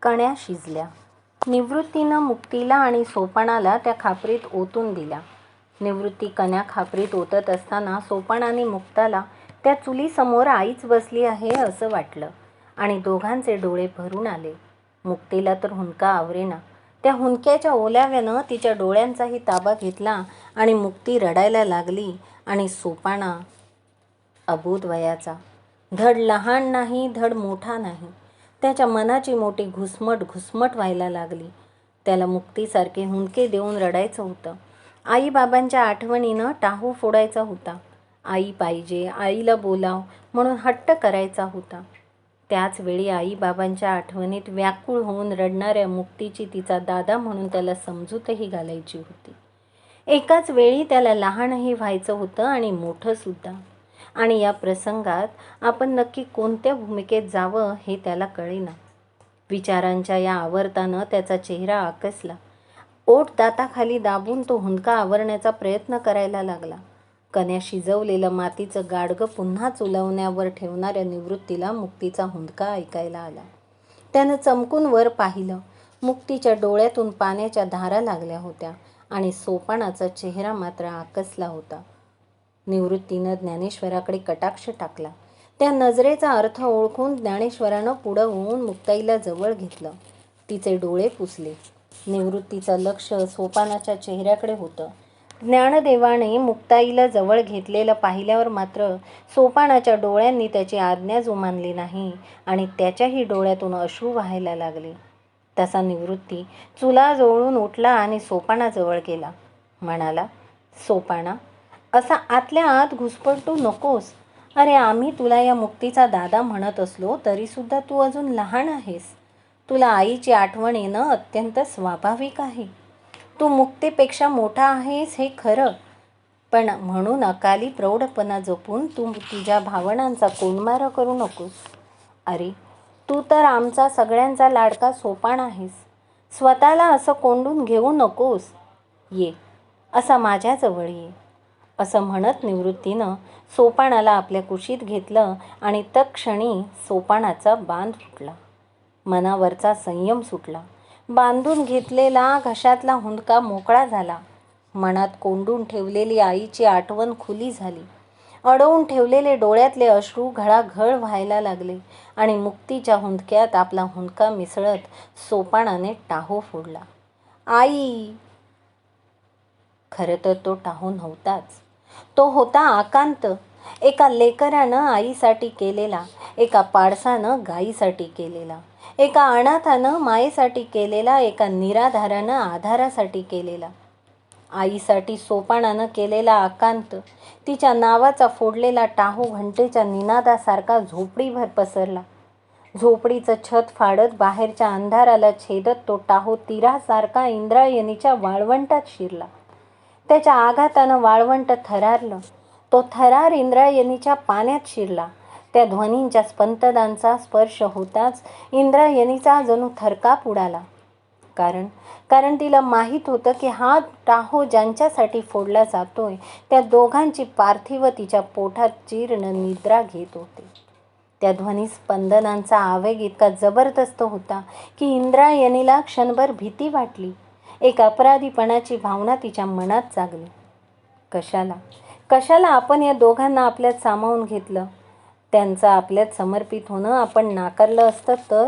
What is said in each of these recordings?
कण्या शिजल्या. निवृत्तीनं मुक्तीला आणि सोपानाला त्या खापरीत ओतून दिल्या. निवृत्ती कण्या खापरीत ओतत असताना सोपानाने मुक्ताला त्या चुलीसमोर आईच बसली आहे असं वाटलं आणि दोघांचे डोळे भरून आले. मुक्तीला तर हुंदका आवरेना. त्या हुंदक्याच्या ओलाव्यानं तिच्या डोळ्यांचाही ताबा घेतला आणि मुक्ती रडायला लागली आणि सोपाना अबोध वयाचा, धड लहान नाही धड मोठा नाही. त्याच्या मनाची मोठी घुसमट व्हायला लागली. त्याला मुक्तीसारखे हुंदके देऊन रडायचं होतं. आईबाबांच्या आठवणीनं टाहू फोडायचा होता. आई पाहिजे, आईला बोलाव म्हणून हट्ट करायचा होता. त्याच वेळी आईबाबांच्या आठवणीत व्याकुळ होऊन रडणाऱ्या मुक्तीची तिचा दादा म्हणून त्याला समजूतही घालायची होती. एकाच वेळी त्याला लहानही व्हायचं होतं आणि मोठंसुद्धा. आणि या प्रसंगात आपण नक्की कोणत्या भूमिकेत जावं हे त्याला कळेना. विचारांच्या या आवर्तानं त्याचा चेहरा आकसला. ओठ दाताखाली दाबून तो हुंदका आवरण्याचा प्रयत्न करायला लागला. कण्या शिजवलेलं मातीचं गाडगं पुन्हा चुलवण्यावर ठेवणाऱ्या निवृत्तीला मुक्तीचा हुंदका ऐकायला आला. त्यानं चमकून वर पाहिलं. मुक्तीच्या डोळ्यातून पाण्याच्या धारा लागल्या होत्या आणि सोपानाचा चेहरा मात्र आकसला होता. निवृत्तीनं ज्ञानेश्वराकडे कटाक्ष टाकला. त्या नजरेचा अर्थ ओळखून ज्ञानेश्वरानं पुढं होऊन मुक्ताईला जवळ घेतलं. तिचे डोळे पुसले. निवृत्तीचं लक्ष सोपानाच्या चेहऱ्याकडे होतं. ज्ञानदेवाने मुक्ताईला जवळ घेतलेलं पाहिल्यावर मात्र सोपानाच्या डोळ्यांनी त्याची आज्ञा जुमानली नाही आणि त्याच्याही डोळ्यातून अश्रू वाहायला लागले. तसा निवृत्ती चुलाजवळून उठला आणि सोपानाजवळ गेला. म्हणाला, सोपाना, असा आतल्या आत घुसपटू नकोस. अरे, आम्ही तुला या मुक्तीचा दादा म्हणत असलो तरीसुद्धा तू अजून लहान आहेस. तुला आईची आठवण येणं अत्यंत स्वाभाविक आहे. तू मुक्तीपेक्षा मोठा आहेस हे खरं, पण म्हणून अकाली प्रौढपणा जपून तू तुझ्या भावनांचा कोंडमारा करू नकोस. अरे, तू तर आमचा सगळ्यांचा लाडका सोपान आहेस. स्वतःला असं कोंडून घेऊ नकोस. ये, असा माझ्याजवळ ये. असं म्हणत निवृत्तीनं सोपानाला आपल्या कुशीत घेतलं आणि तत्क्षणी सोपानाचा बांध फुटला. मनावरचा संयम सुटला. बांधून घेतलेला घशातला हुंदका मोकळा झाला. मनात कोंडून ठेवलेली आईची आठवण खुली झाली. अडवून ठेवलेले डोळ्यातले अश्रू घळाघळ व्हायला लागले आणि मुक्तीच्या हुंदक्यात आपला हुंदका मिसळत सोपानाने टाहू फोडला. आई! खरं तर तो टाहू नव्हताच. तो होता आकांत. एका लेकरानं आईसाठी केलेला, एका पाडसानं गाईसाठी केलेला, एका अनाथानं मायेसाठी केलेला, एका निराधारानं आधारासाठी केलेला. आईसाठी सोपानानं केलेला आकांत, तिच्या नावाचा फोडलेला टाहू घंटेच्या निनादासारखा झोपडीभर पसरला. झोपडीचं छत फाडत बाहेरच्या अंधाराला छेदत तो टाहू तीरासारखा इंद्रायणीच्या वाळवंटात शिरला. त्याच्या आघातानं वाळवंट थरारलं. तो थरार इंद्रायणीच्या पाण्यात शिरला. त्या ध्वनींच्या स्पंदनांचा स्पर्श होताच इंद्रायणीचा जणू थरकाप उडाला. कारण तिला माहीत होतं की हा टाहू ज्यांच्यासाठी फोडला जातोय त्या दोघांची पार्थिव तिच्या पोटात जीर्ण निद्रा घेत होते. त्या ध्वनिस्पंदनांचा आवेग इतका जबरदस्त होता की इंद्रायणीला क्षणभर भीती वाटली. एक अपराधीपणाची भावना तिच्या मनात जागली. कशाला आपण या दोघांना आपल्यात सामावून घेतलं? त्यांचं आपल्यात समर्पित होणं आपण नाकारलं असतं तर?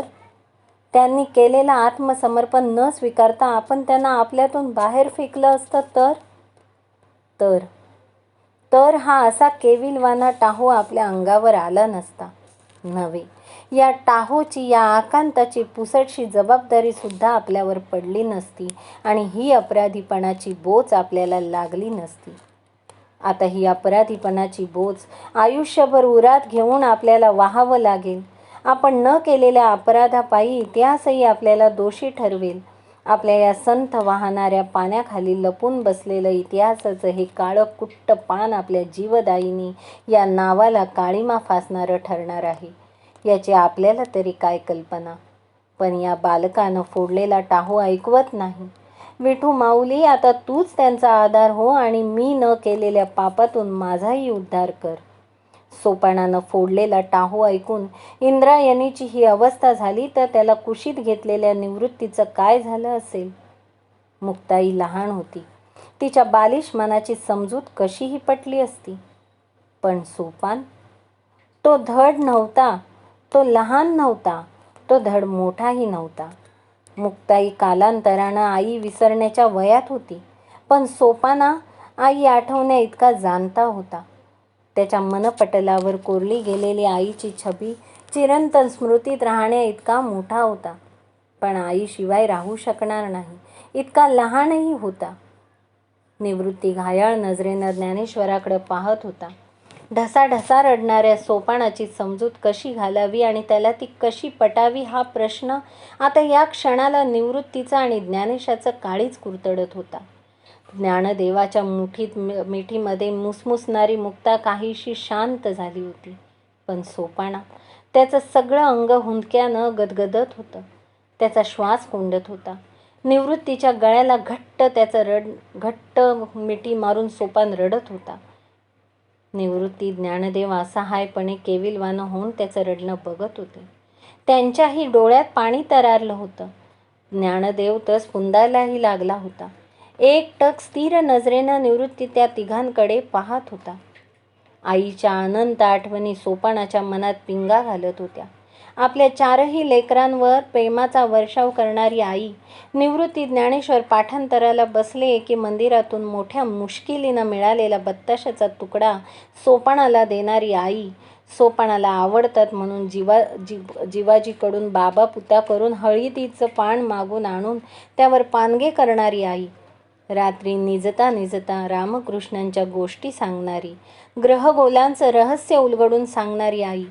त्यांनी केलेलं आत्मसमर्पण न स्वीकारता आपण त्यांना आपल्यातून बाहेर फेकलं असतं तर हा असा केविलवाना टाहू आपल्या अंगावर आला नसता. नव्हे, या टाहूची, या आकांताची पुसटशी जबाबदारीसुद्धा आपल्यावर पडली नसती आणि ही अपराधीपणाची बोच आपल्याला लागली नसती. आता ही अपराधीपणाची बोच आयुष्यभर उरात घेऊन आपल्याला वाहावं लागेल. आपण न केलेल्या अपराधापायी इतिहासही आपल्याला दोषी ठरवेल. आपल्या या संथ वाहणाऱ्या पाण्याखाली लपून बसलेलं इतिहासाचं हे काळं कुट्ट पान आपल्या जीवदायिनी या नावाला काळिमा फासणारं ठरणार आहे, याची आपल्याला तरी काय कल्पना. पण या बालकानं फोडलेला टाहू ऐकवत नाही. विठू माऊली, आता तूच त्यांचा आधार हो आणि मी न केलेल्या पापातून माझाही उद्धार कर. सोपानानं फोडलेला टाहो ऐकून इंद्रायणीची ही अवस्था झाली तर त्याला कुशीत घेतलेल्या निवृत्तीचं काय झालं असेल? मुक्ताई लहान होती. तिच्या बालिश मनाची समजूत कशीही पटली असती. पण सोपान, तो धड नव्हता, तो लहान नव्हता, तो धड मोठाही नव्हता. मुक्ताई कालांतरानं आई विसरण्याच्या वयात होती, पण सोपाना आई आठवण्या इतका जाणता होता. त्याच्या मनपटलावर कोरली गेलेली आईची छबी चिरंतन स्मृतीत राहण्या इतका मोठा होता, पण आईशिवाय राहू शकणार नाही इतका लहानही होता. निवृत्ती घायाळ नजरेनं ज्ञानेश्वराकडे पाहत होता. ढसाढसा रडणाऱ्या सोपानाची समजूत कशी घालावी आणि त्याला ती कशी पटावी हा प्रश्न आता या क्षणाला निवृत्तीचा आणि ज्ञानेशाचं काळीच कुरतडत होता. ज्ञानदेवाच्या मिठीमध्ये मुसमुसणारी मुक्ता काहीशी शांत झाली होती, पण सोपाना, त्याचं सगळं अंग हुंदक्यानं गदगदत होतं. त्याचा श्वास कोंडत होता. निवृत्तीच्या गळ्याला घट्ट मिठी मारून सोपान रडत होता. निवृत्ती, ज्ञानदेव असहायपणे केविलवाणं होऊन त्याचं रडणं बघत होते. त्यांच्याही डोळ्यात पाणी तरारलं होतं. ज्ञानदेव तर स्फुंदायलाही लागला होता. एकटक स्थिर नजरेनं निवृत्ती त्या तिघांकडे पाहत होता. आईच्या अनंत आठवणी सोपानाच्या मनात पिंगा घालत होत्या. आपल्या चारही लेकरांवर प्रेमाचा वर्षाव करणारी आई. निवृत्ती ज्ञानेश्वर पाठांतराला बसले की मंदिरातून मोठ्या मुश्किलीनं मिळालेला बत्ताशाचा तुकडा सोपानाला देणारी आई. सोपानाला आवडतात म्हणून जिवाजीकडून बाबा पुता करून हळदीचं पान मागून आणून त्यावर पानगे करणारी आई. रात्री निजता निजता रामकृष्णांच्या गोष्टी सांगणारी, ग्रहगोलांचं रहस्य उलगडून सांगणारी आई.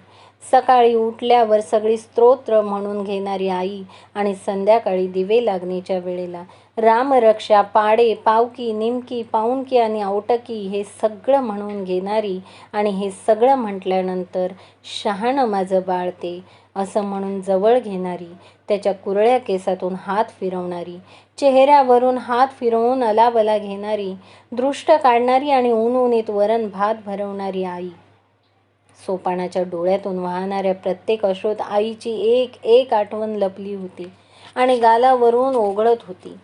सकाळी उठल्यावर सगळी स्तोत्र म्हणून घेणारी आई आणि संध्याकाळी दिवे लागणीच्या वेळेला रामरक्षा, पाडे, पावकी, निमकी, पाऊणकी आणि औटकी हे सगळं म्हणून घेणारी आणि हे सगळं म्हटल्यानंतर शहाणं माझं बाळ ते असं म्हणून जवळ घेणारी, त्याच्या कुरळ्या केसातून हात फिरवणारी, चेहऱ्यावरून हात फिरवून अलाबला घेणारी, दृष्ट काढणारी आणि ऊनउनीत वरण भात भरवणारी आई. सोपानाच्या डोळ्यातून वाहणाऱ्या प्रत्येक अश्रूत आईची एक एक आठवण लपली होती आणि गालावरून ओघळत होती.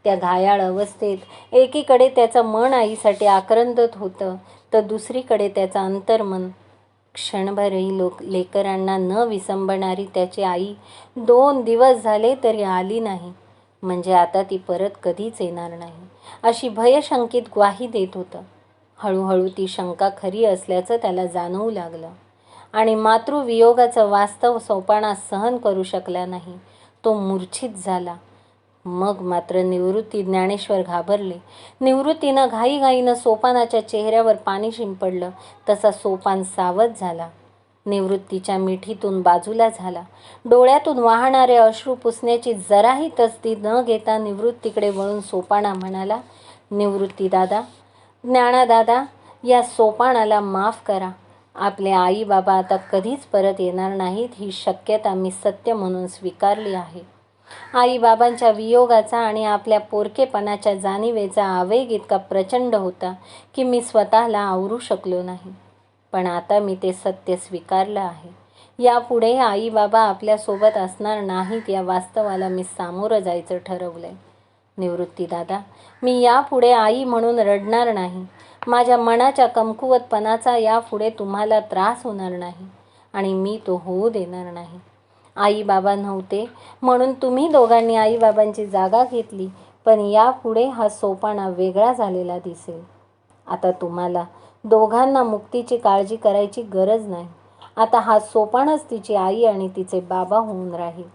त्या घायाळ अवस्थेत एकीकडे त्याचं मन आईसाठी आक्रंदत होतं, तर दुसरीकडे त्याचं अंतर्मन. क्षणभरही लेकरांना न विसंबणारी त्याची आई 2 दिवस झाले तरी आली नाही, म्हणजे आता ती परत कधीच येणार नाही, अशी भयशंकित ग्वाही देत होतं. हळूहळू ती शंका खरी असल्याचं त्याला जाणवू लागलं आणि मातृवियोगाचं वास्तव सोपाना सहन करू शकला नाही. तो मूर्छित झाला. मग मात्र निवृत्ती, ज्ञानेश्वर घाबरले. निवृत्तीनं घाईघाईनं सोपानाच्या चेहऱ्यावर पाणी शिंपडलं तसा सोपान सावध झाला. निवृत्तीच्या मिठीतून बाजूला झाला. डोळ्यातून वाहणारे अश्रू पुसण्याची जराही तसदी न घेता निवृत्तीकडे वळून सोपाना म्हणाला, निवृत्ती दादा, ज्ञानादादा, या सोपानाला माफ करा. आपले आई बाबा आता कधीच परत येणार नाहीत ही शक्यता मी सत्य म्हणून स्वीकारली आहे. आईबाबांच्या वियोगाचा आणि आपल्या पोरकेपणाच्या जाणीवेचा आवेग इतका प्रचंड होता की मी स्वतःला आवरू शकलो नाही. पण आता मी ते सत्य स्वीकारलं आहे. यापुढे आई बाबा आपल्यासोबत असणार नाहीत या वास्तवाला मी सामोरं जायचं ठरवलंय. निवृत्ती दादा, मी यापुढे आई म्हणून रडणार नाही. माझ्या मनाच्या कमकुवतपणाचा यापुढे तुम्हाला त्रास होणार नाही आणि मी तो होऊ देणार नाही. आई बाबा नव्हते म्हणून तुम्ही दोघांनी आई बाबांची जागा घेतली, पण यापुढे हा सोपाना वेगळा झालेला दिसेल. आता तुम्हाला दोघांना मुक्तीची काळजी करायची गरज नाही. आता हा सोपानच तिची आई आणि तिचे बाबा होऊन राहील.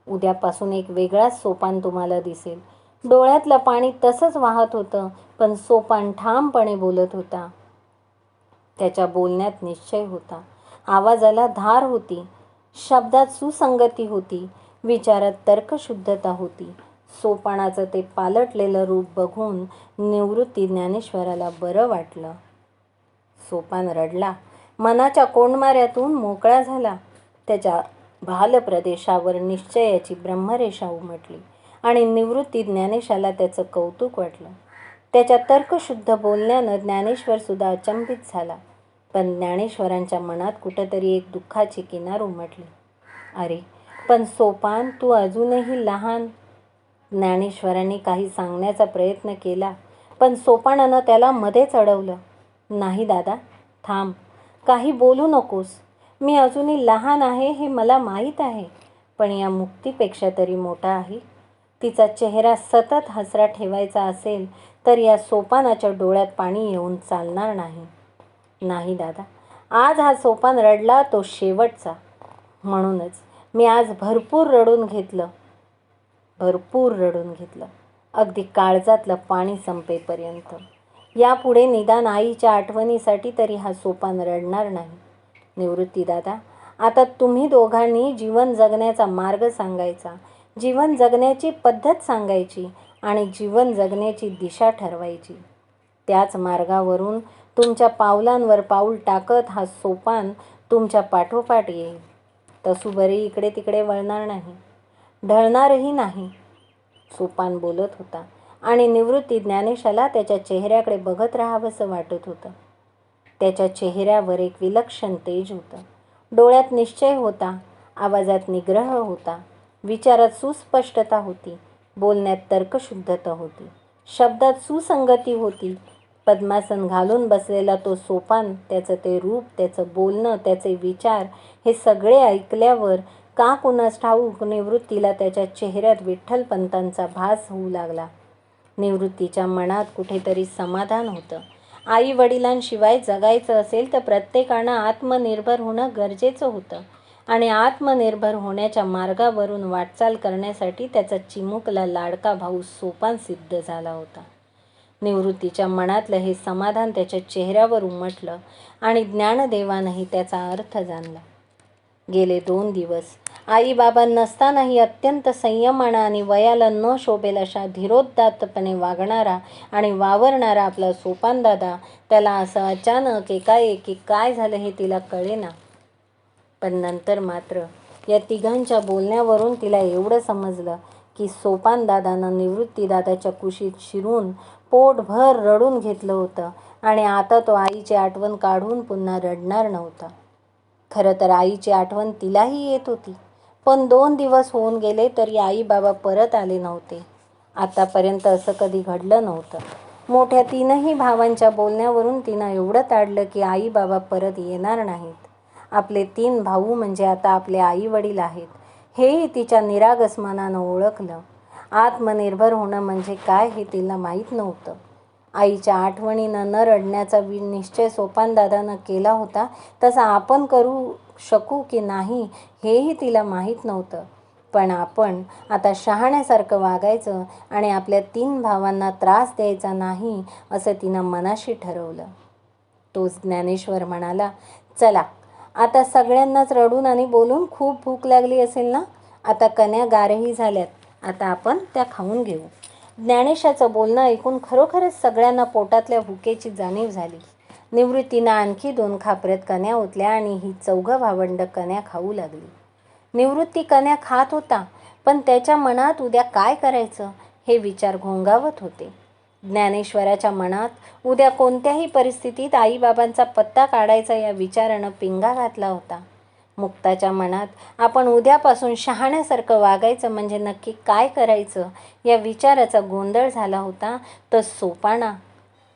उद्यापासून एक वेगळाच सोपान तुम्हाला दिसेल. डोळ्यातलं पाणी तसंच वाहत होतं, पण सोपान ठामपणे बोलत होता. त्याच्या बोलण्यात निश्चय होता, आवाजाला धार होती, शब्दात सुसंगती होती, विचारात तर्कशुद्धता होती. सोपानाचं ते पालटलेलं रूप बघून निवृत्ती ज्ञानेश्वराला बरं वाटलं. सोपान रडला. मनाच्या कोंडमाऱ्यातून मोकळा झाला. त्याच्या भालप्रदेशावर निश्चयाची ब्रह्मरेषा उमटली आणि निवृत्ती ज्ञानेशाला त्याचं कौतुक वाटलं. त्याच्या तर्कशुद्ध बोलण्यानं ज्ञानेश्वर सुद्धा अचंबित झाला. पण ज्ञानेश्वरांच्या मनात कुठंतरी एक दुःखाची किनार उमटली. अरे पण सोपान, तू अजूनही लहान. ज्ञानेश्वरांनी काही सांगण्याचा प्रयत्न केला, पण सोपानानं त्याला मध्येच अडवलं. नाही दादा, थांब, काही बोलू नकोस. मी अजूनही लहान आहे हे मला माहीत आहे, पण या मुक्तीपेक्षा तरी मोठा आहे. तिचा चेहरा सतत हसरा ठेवायचा असेल तर या सोपानाच्या डोळ्यात पाणी येऊन चालणार नाही. नाही दादा, आज हा सोपान रडला तो शेवटचा. म्हणूनच मी आज भरपूर रडून घेतलं. अगदी काळजातलं पाणी संपेपर्यंत. यापुढे निदान आईच्या आठवणीसाठी तरी हा सोपान रडणार नाही. निवृत्ती दादा, आता तुम्ही दोघांनी जीवन जगण्याचा मार्ग सांगायचा, जीवन जगण्याची पद्धत सांगायची आणि जीवन जगण्याची दिशा ठरवायची. त्याच मार्गावरून तुमच्या पावलांवर पाऊल टाकत हा सोपान तुमच्या पाठोपाठ येईल. तसूबरी इकडे तिकडे वळणार नाही, ढळणारही नाही. सोपान बोलत होता आणि निवृत्ती ज्ञानेशाला त्याच्या चेहऱ्याकडे बघत राहावंसं वाटत होतं. त्याच्या चेहऱ्यावर एक विलक्षण तेज होतं. डोळ्यात निश्चय होता, आवाजात निग्रह होता, विचारात सुस्पष्टता होती, बोलण्यात तर्कशुद्धता होती, शब्दात सुसंगती होती. पद्मासन घालून बसलेला तो सोपान, त्याचं ते रूप, त्याचं बोलणं, त्याचे विचार, हे सगळे ऐकल्यावर का कुणास ठाऊक निवृत्तीला त्याच्या चेहऱ्यात विठ्ठलपंतांचा भास होऊ लागला. निवृत्तीच्या मनात कुठेतरी समाधान होतं. आई वडिलांशिवाय जगायचं असेल तर प्रत्येकानं आत्मनिर्भर होणं गरजेचं होतं आणि आत्मनिर्भर होण्याच्या मार्गावरून वाटचाल करण्यासाठी त्याचा चिमुकला लाडका भाऊ सोपान सिद्ध झाला होता. निवृत्तीच्या मनातलं हे समाधान त्याच्या चेहऱ्यावर उमटलं आणि ज्ञानदेवानंही त्याचा अर्थ जाणला. गेले 2 दिवस आई बाबा नसतानाही अत्यंत संयमानं आणि वयाला न शोभेल अशा धीरोदात्तपणे वागणारा आणि वावरणारा आपला सोपानदादा, त्याला असं अचानक एकाएकी काय झालं हे तिला कळेना. पण नंतर मात्र या तिघांच्या बोलण्यावरून तिला एवढं समजलं की सोपानदादानं निवृत्तीदादाच्या कुशीत शिरून पोटभर रडून घेतलं होतं आणि आता तो आईची आठवण काढून पुन्हा रडणार नव्हता. खरं तर आईची आठवण तिलाही येत होती, पण 2 दिवस होऊन गेले तरी आई बाबा परत आले नव्हते. आतापर्यंत असं कधी घडलं नव्हतं. मोठ्या 3ही भावांच्या बोलण्यावरून तिनं एवढं ताडलं की आई बाबा परत येणार नाहीत. आपले 3 भाऊ म्हणजे आता आपले आई वडील आहेत, हेही तिच्या निरागस मनानं ओळखलं. आत्मनिर्भर होणं म्हणजे काय हे तिला माहीत नव्हतं. आईच्या आठवणीनं न रडण्याचा निश्चय सोपानदादानं केला होता, तसा आपण करू शकू की नाही हेही तिला माहीत नव्हतं. पण आपण आता शहाण्यासारखं वागायचं आणि आपल्या 3 भावांना त्रास द्यायचा नाही असं तिनं मनाशी ठरवलं. तोच ज्ञानेश्वर म्हणाला, चला आता सगळ्यांनाच रडून आणि बोलून खूप भूक लागली असेल ना, आता कण्या गारही झाल्यात, आता आपण त्या खाऊन घेऊ. ज्ञानेशाचं बोलणं ऐकून खरोखरच सगळ्यांना पोटातल्या भुकेची जाणीव झाली. निवृत्तीनं आणखी 2 खापऱ्यात कण्या ओतल्या आणि ही 4 भावंडं कण्या खाऊ लागली. निवृत्ती कण्या खात होता, पण त्याच्या मनात उद्या काय करायचं हे विचार घोंगावत होते. ज्ञानेश्वराच्या मनात उद्या कोणत्याही परिस्थितीत आईबाबांचा पत्ता काढायचा या विचारानं पिंगा घातला होता. मुक्ताच्या मनात आपण उद्यापासून शहाण्यासारखं वागायचं म्हणजे नक्की काय करायचं या विचाराचा गोंधळ झाला होता. तर सोपाना,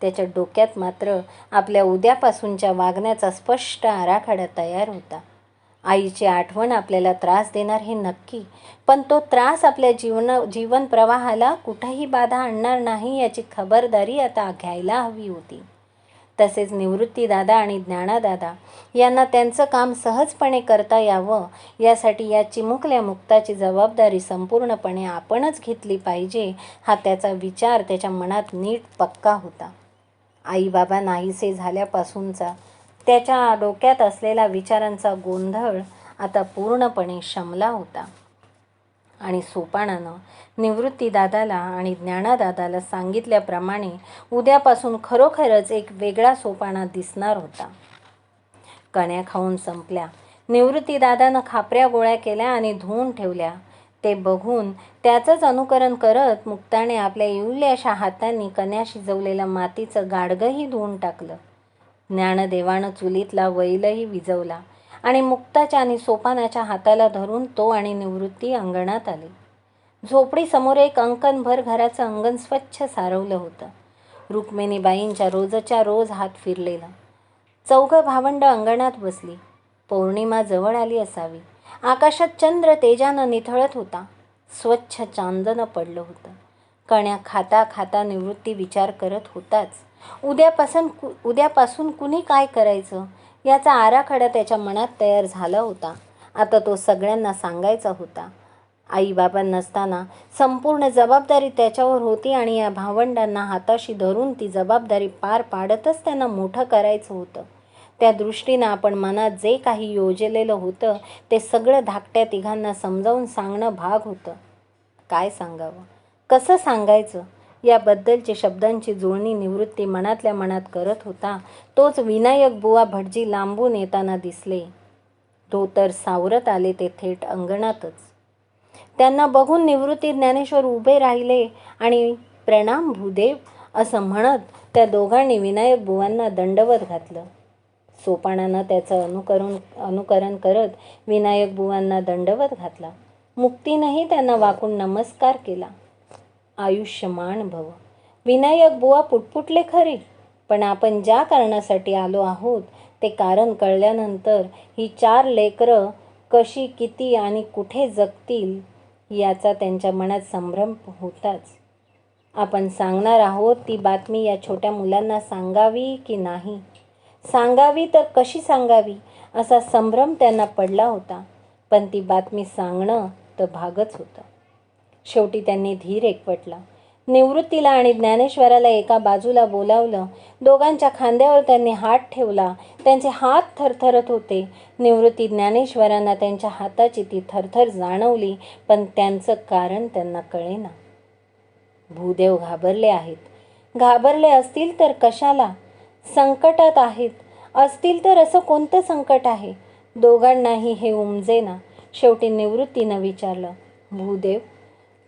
त्याच्या डोक्यात मात्र आपल्या उद्यापासूनच्या वागण्याचा स्पष्ट आराखडा तयार होता. आईची आठवण आपल्याला त्रास देणार हे नक्की, पण तो त्रास आपल्या जीवन प्रवाहाला कुठेही बाधा आणणार नाही याची खबरदारी आता घ्यायला हवी होती. तसेच निवृत्तीदादा आणि ज्ञानादादा यांना त्यांचं काम सहजपणे करता यावं यासाठी या चिमुकल्या मुक्ताची जबाबदारी संपूर्णपणे आपणच घेतली पाहिजे हा त्याचा विचार त्याच्या मनात नीट पक्का होता. आई बाबा नाहीसे झाल्यापासूनचा त्याच्या डोक्यात असलेला विचारांचा गोंधळ आता पूर्णपणे शमला होता आणि सोपानानं निवृत्तीदादाला आणि ज्ञानादादाला सांगितल्याप्रमाणे उद्यापासून खरोखरच एक वेगळा सोपाना दिसणार होता. कण्या खाऊन संपल्या. निवृत्तीदादानं खापऱ्या गोळ्या केल्या आणि धुवून ठेवल्या. ते बघून त्याचंच अनुकरण करत मुक्ताने आपल्या इवल्याशा हातांनी कण्या शिजवलेलं मातीचं गाडगंही धुवून टाकलं. ज्ञानदेवानं चुलीतला वैलही विझवला आणि मुक्ताच्या आणि सोपानाच्या हाताला धरून तो आणि निवृत्ती अंगणात आले. झोपडीसमोर एक अंकणभर घराचं अंगण स्वच्छ सारवलं होतं. रुक्मिणीबाईंच्या रोजच्या रोज हात फिरलेला. चौघं भावंड अंगणात बसली. पौर्णिमा जवळ आली असावी. आकाशात चंद्र तेजानं निथळत होता. स्वच्छ चांदणं पडलं होतं. कण्या खाता खाता निवृत्ती विचार करत होताच. उद्यापासून कुणी काय करायचं याचा आराखडा त्याच्या मनात तयार झाला होता. आता तो सगळ्यांना सांगायचा होता. आईबाबा नसताना संपूर्ण जबाबदारी त्याच्यावर होती आणि या भावंडांना हाताशी धरून ती जबाबदारी पार पाडतच त्यांना मोठं करायचं होतं. त्या दृष्टीनं आपण मनात जे काही योजलेलं होतं ते सगळं धाकट्या तिघांना समजावून सांगणं भाग होतं. काय सांगावं, कसं सांगायचं याबद्दलची शब्दांची जुळणी निवृत्ती मनातल्या मनात करत होता. तोच विनायक बुवा भटजी लांबून येताना दिसले. धोतर सावरत आले ते थेट अंगणातच. त्यांना बघून निवृत्ती ज्ञानेश्वर उभे राहिले आणि प्रणाम भूदेव असं म्हणत त्या दोघांनी विनायक बुवांना दंडवत घातलं. सोपानानं त्याचं अनुकरण करत विनायक बुवांना दंडवत घातला. मुक्तीनंही त्यांना वाकून नमस्कार केला. आयुष्यमान भव. विनायक बुवा पुटपुटले खरे, पण आपण ज्या कारणासाठी आलो आहोत ते कारण कळल्यानंतर ही 4 लेकरं कशी, किती आणि कुठे जगतील याचा त्यांच्या मनात संभ्रम होताच. आपण सांगणार आहोत ती बातमी या छोट्या मुलांना सांगावी की नाही, सांगावी तर कशी सांगावी असा संभ्रम त्यांना पडला होता. पण ती बातमी सांगणं तर भागच होतं. शेवटी त्यांनी धीर एकवटला. निवृत्तीला आणि ज्ञानेश्वराला एका बाजूला बोलावलं. दोघांच्या खांद्यावर त्यांनी हात ठेवला. त्यांचे हात थरथरत होते. निवृत्ती ज्ञानेश्वरांना त्यांच्या हाताची ती थरथर जाणवली, पण त्यांचं कारण त्यांना कळेना. भूदेव घाबरले आहेत. घाबरले असतील तर कशाला? संकटात आहेत. असतील तर असं कोणतं संकट आहे? दोघांनाही हे उमजेना. शेवटी निवृत्तीनं विचारलं, भूदेव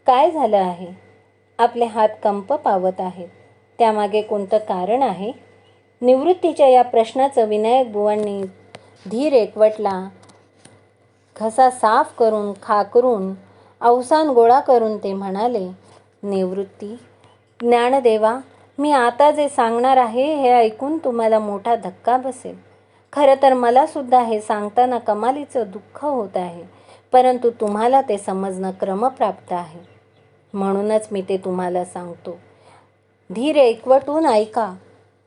काय झालं आहे? आपले हात कंप पावत आहेत. त्यामागे कोणतं कारण आहे? निवृत्तीच्या या प्रश्नाचं विनायक बुवांनी धीर एकवटला. घसा साफ करून खाकरून अवसान गोळा करून ते म्हणाले, निवृत्ती, ज्ञानदेवा, मी आता जे सांगणार आहे हे ऐकून तुम्हाला मोठा धक्का बसेल. खरं तर मला सुद्धा हे सांगताना कमालीचं दुःख होत आहे, परंतु तुम्हाला ते समजणं क्रमप्राप्त आहे. म्हणूनच मी ते तुम्हाला सांगतो. धीर एकवटून ऐका.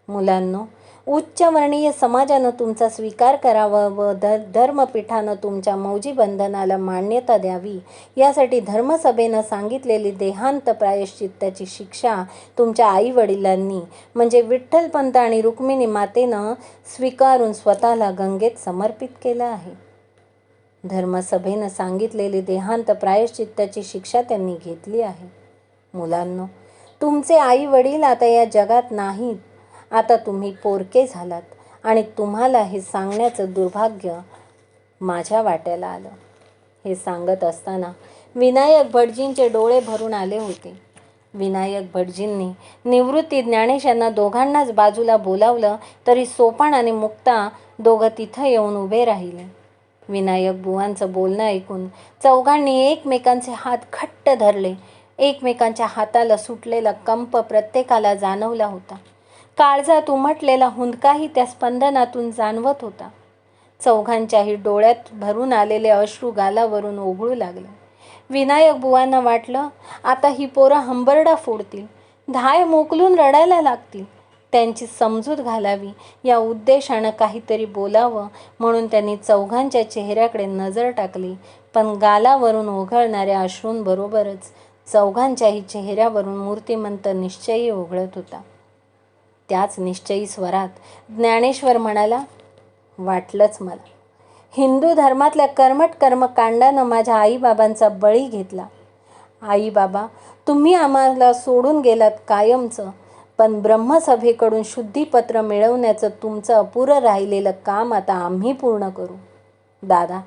मुलांनो, उच्चवर्णीय समाजानं तुमचा स्वीकार करावा व धर्मपीठानं तुमच्या मौजी बंधनाला मान्यता द्यावी यासाठी धर्मसभेनं सांगितलेली देहांत प्रायश्चित्ताची शिक्षा तुमच्या आईवडिलांनी म्हणजे विठ्ठलपंत आणि रुक्मिणी मातेनं स्वीकारून स्वतःला गंगेत समर्पित केलं आहे. धर्मसभेनं सांगितलेली देहांत प्रायश्चित्ताची शिक्षा त्यांनी घेतली आहे. मुलांनो, तुमचे आई वडील आता या जगात नाहीत. आता तुम्ही पोरके झालात आणि तुम्हाला हे सांगण्याचं दुर्भाग्य माझ्या वाट्याला आलं. हे सांगत असताना विनायक भटजींचे डोळे भरून आले होते. विनायक भटजींनी निवृत्ती ज्ञानेश यांना दोघांनाच बाजूला बोलावलं तरी सोपान आणि मुक्ता दोघं तिथं येऊन उभे राहिले. विनायक बुवांचं बोलणं ऐकून चौघांनी एकमेकांचे हात घट्ट धरले. एकमेकांच्या हाताला सुटलेला कंप प्रत्येकाला जाणवला होता. काळजात उमटलेला हुंदकाही त्या स्पंदनातून जाणवत होता. चौघांच्याही डोळ्यात भरून आलेले अश्रू गालावरून ओघळू लागले. विनायक बुवांना वाटलं आता ही पोरं हंबरडा फोडतील, धाय मोकलून रडायला लागतील. त्यांची समजूत घालावी या उद्देशानं काहीतरी बोलावं म्हणून त्यांनी चौघांच्या चेहऱ्याकडे नजर टाकली. पण गालावरून ओघळणाऱ्या अश्रूंबरोबरच चौघांच्याही चेहऱ्यावरून मूर्तिमंत निश्चयही ओघळत होता. त्याच निश्चयी स्वरात ज्ञानेश्वर म्हणाला, वाटलंच मला. हिंदू धर्मातल्या कर्मट कर्मकांडानं माझ्या आईबाबांचा बळी घेतला. आईबाबा, तुम्ही आम्हाला सोडून गेलात कायमचं, पण ब्रह्मसभेकडून शुद्धीपत्र मिळवण्याचं तुमचं अपुरं राहिलेलं काम आता आम्ही पूर्ण करू. दादा,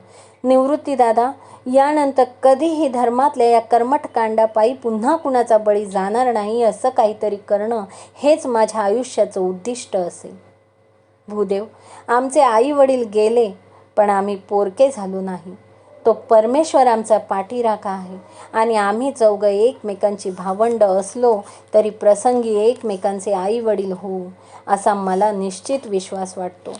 निवृत्ती दादा, यानंतर कधीही धर्मातल्या या कर्मठकांडापायी पुन्हा कुणाचा बळी जाणार नाही असं काहीतरी करणं हेच माझ्या आयुष्याचं उद्दिष्ट असेल. भूदेव, आमचे आई वडील गेले, पण आम्ही पोरके झालो नाही. तो परमेश्वर आमचा पाठीराखा आहे आणि आम्ही चौघं एकमेकांची भावंड असलो तरी प्रसंगी एकमेकांचे आई वडील होऊ, असा मला निश्चित विश्वास वाटतो.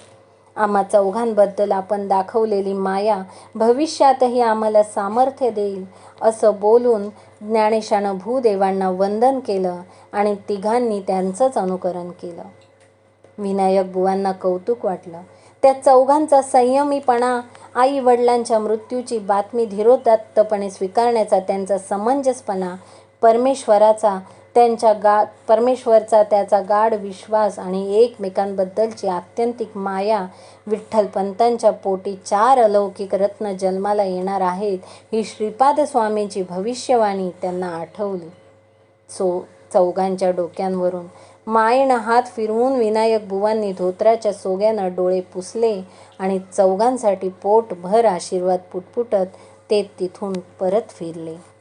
आम्हा चौघांबद्दल आपण दाखवलेली माया भविष्यातही आम्हाला सामर्थ्य देईल, असं बोलून ज्ञानेशानं भूदेवांना वंदन केलं आणि तिघांनी त्यांचंच अनुकरण केलं. विनायक बुवांना कौतुक वाटलं. त्या चौघांचा संयमीपणा, आई वडिलांच्या मृत्यूची बातमी धीरोदात्तपणे स्वीकारण्याचा त्यांचा समंजसपणा, परमेश्वरचा त्याचा गाढ विश्वास आणि एकमेकांबद्दलची आत्यंतिक माया, विठ्ठलपंतांच्या पोटी 4 अलौकिक रत्न जन्माला येणार आहेत, ही श्रीपाद स्वामींची भविष्यवाणी त्यांना आठवली. चौघांच्या डोक्यांवरून मायेनं हात फिरवून विनायक बुवांनी धोतराच्या सोग्यानं डोळे पुसले आणि चौघांसाठी पोटभर आशीर्वाद पुटपुटत ते तिथून परत फिरले.